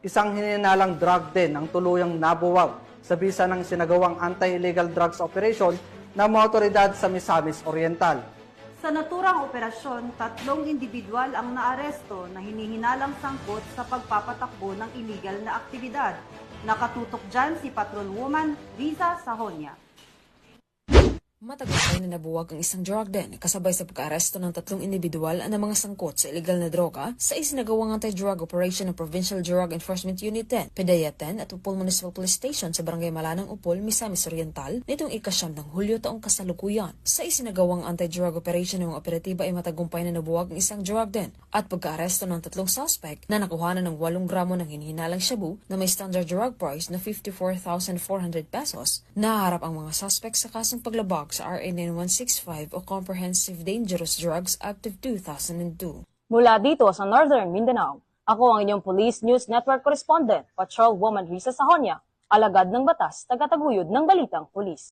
Isang hininalang drug din ang tuluyang nabuwag sa bisa ng sinagawang anti-illegal drugs operation ng mga otoridad sa Misamis Oriental. Sa naturang operasyon, 3 individual ang naaresto na hinihinalang sangkot sa pagpapatakbo ng illegal na aktibidad. Nakatutok dyan si Patrolwoman Riza Sahonia. Matagumpay na nabuwag ang isang drug den kasabay sa pagkaaresto ng 3 individual na mga sangkot sa illegal na droga sa isinagawang anti-drug operation ng Provincial Drug Enforcement Unit 10, PDEA 10 at Upol Municipal Police Station sa Barangay Malanang Upol, Misamis Oriental nitong ika-9 ng Hulyo taong kasalukuyan. Sa isinagawang anti-drug operation ng mga operatiba ay matagumpay na nabuwag ang isang drug den at pagkaaresto ng 3 suspect na nakuhanan ng 8 gramo ng hinihinalang shabu na may standard drug price na 54,400 pesos. Naharap ang mga suspect sa kasong paglabag sa RA 9165 o Comprehensive Dangerous Drugs Act of 2002. Mula dito sa Northern Mindanao, ako ang inyong Police News Network Correspondent, Patrolwoman Riza Sahonia, alagad ng batas, tagataguyod ng Balitang Pulis.